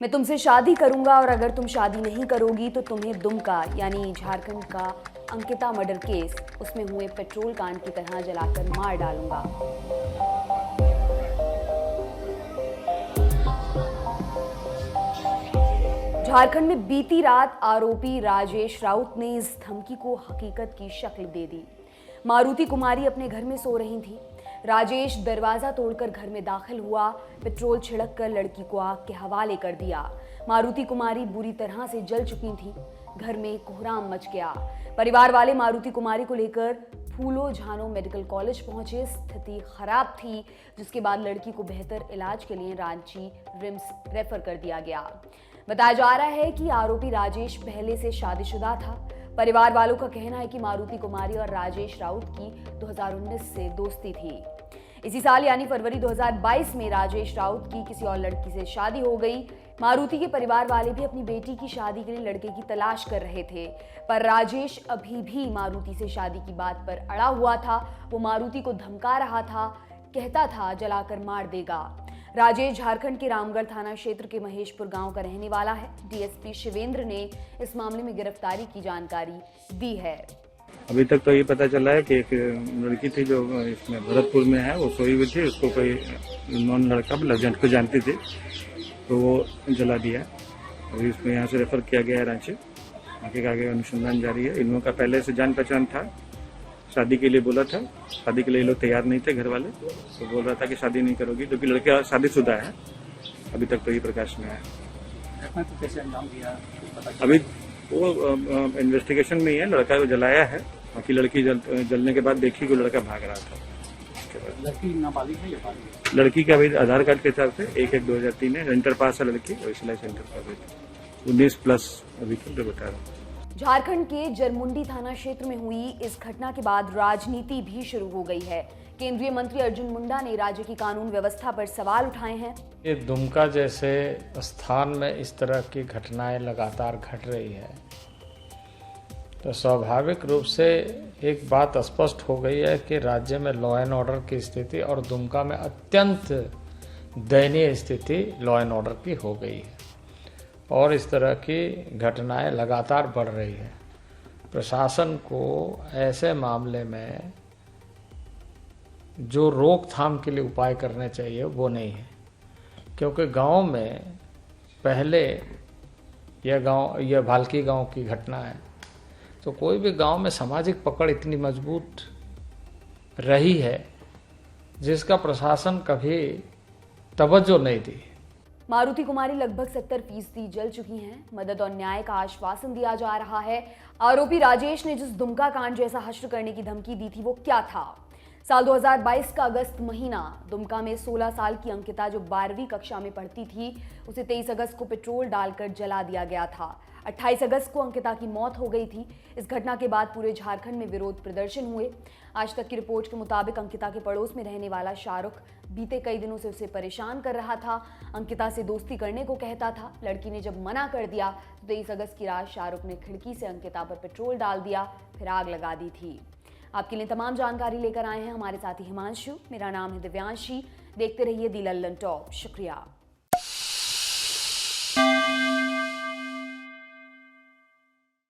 मैं तुमसे शादी करूंगा और अगर तुम शादी नहीं करोगी तो तुम्हें दुमका यानी झारखंड का अंकिता मर्डर केस उसमें हुए पेट्रोल कांड की तरह जलाकर मार डालूंगा। झारखंड में बीती रात आरोपी राजेश राउत ने इस धमकी को हकीकत की शक्ल दे दी। मारुति कुमारी अपने घर में सो रही थी। राजेश दरवाजा तोड़कर घर में दाखिल हुआ, पेट्रोल छिड़क कर लड़की को आग के हवाले कर दिया। मारुति कुमारी बुरी तरह से जल चुकी थी। घर में कोहराम मच गया। परिवार वाले मारुति कुमारी को लेकर फूलो झानो मेडिकल कॉलेज पहुंचे। स्थिति खराब थी, जिसके बाद लड़की को बेहतर इलाज के लिए रांची रिम्स रेफर कर दिया गया। बताया जा रहा है कि आरोपी राजेश पहले से शादीशुदा था। परिवार वालों का कहना है कि मारुति कुमारी और राजेश राउत की 2019 से दोस्ती थी। इसी साल यानी फरवरी 2022 में राजेश राउत की किसी और लड़की से शादी हो गई। मारुति के परिवार वाले भी अपनी बेटी की शादी के लिए लड़के की तलाश कर रहे थे, पर राजेश अभी भी मारुति से शादी की बात पर अड़ा हुआ था। वो मारुति को धमका रहा था, कहता था जलाकर मार देगा। राजेश झारखंड के रामगढ़ थाना क्षेत्र के महेशपुर गांव का रहने वाला है। डीएसपी शिवेंद्र ने इस मामले में गिरफ्तारी की जानकारी दी है। अभी तक तो ये पता चला है कि एक लड़की थी जो इसमें भरतपुर में है, वो सोई हुई थी। उसको कोई नॉन लड़का एजेंट को जानती थी, तो वो जला दिया। अभी इसमें यहाँ से रेफर किया गया है रांची। आगे अनुसंधान जारी है। इन लोगों का पहले से जान पहचान था। शादी के लिए बोला था, शादी के लिए लोग तैयार नहीं थे घर वाले, तो बोल रहा था कि शादी नहीं करोगी, क्योंकि लड़का शादीशुदा है। अभी तक तो ये प्रकाश में है। अभी वो इन्वेस्टिगेशन में ही है। लड़का को जलाया है, बाकी लड़की जलने के बाद देखी को लड़का भाग रहा था। लड़की नाबालिग है या बालिग? लड़की का अभी आधार कार्ड के हिसाब से 1/1/2003 है। इंटर पास है लड़की, और इसलिए सेंटर पास 19+ अभी तक बता रहा हूँ। झारखंड के जरमुंडी थाना क्षेत्र में हुई इस घटना के बाद राजनीति भी शुरू हो गई है। केंद्रीय मंत्री अर्जुन मुंडा ने राज्य की कानून व्यवस्था पर सवाल उठाए हैं। ये दुमका जैसे स्थान में इस तरह की घटनाएं लगातार घट रही है, तो स्वाभाविक रूप से एक बात स्पष्ट हो गई है कि राज्य में लॉ एंड ऑर्डर की स्थिति और दुमका में अत्यंत दयनीय स्थिति लॉ एंड ऑर्डर की हो गई है, और इस तरह की घटनाएं लगातार बढ़ रही है। प्रशासन को ऐसे मामले में जो रोकथाम के लिए उपाय करने चाहिए वो नहीं है, क्योंकि गांव में पहले यह भालकी गांव की घटना है, तो कोई भी गांव में सामाजिक पकड़ इतनी मजबूत रही है जिसका प्रशासन कभी तवज्जो नहीं दी। मारुति कुमारी लगभग 70% जल चुकी हैं। मदद और न्याय का आश्वासन दिया जा रहा है। आरोपी राजेश ने जिस दुमका कांड जैसा हश्र करने की धमकी दी थी वो क्या था? साल 2022 का अगस्त महीना दुमका में 16 साल की अंकिता, जो 12वीं कक्षा में पढ़ती थी, उसे 23 अगस्त को पेट्रोल डालकर जला दिया गया था। 28 अगस्त को अंकिता की मौत हो गई थी। इस घटना के बाद पूरे झारखंड में विरोध प्रदर्शन हुए। आज तक की रिपोर्ट के मुताबिक अंकिता के पड़ोस में रहने वाला शाहरुख बीते कई दिनों से उसे परेशान कर रहा था, अंकिता से दोस्ती करने को कहता था। लड़की ने जब मना कर दिया तो 23 अगस्त की रात शाहरुख ने खिड़की से अंकिता पर पेट्रोल डाल दिया, फिर आग लगा दी थी। आपके लिए तमाम जानकारी लेकर आए हैं हमारे साथी हिमांशु। मेरा नाम है दिव्यांशी। देखते रहिए दी लल्लन टॉप। शुक्रिया।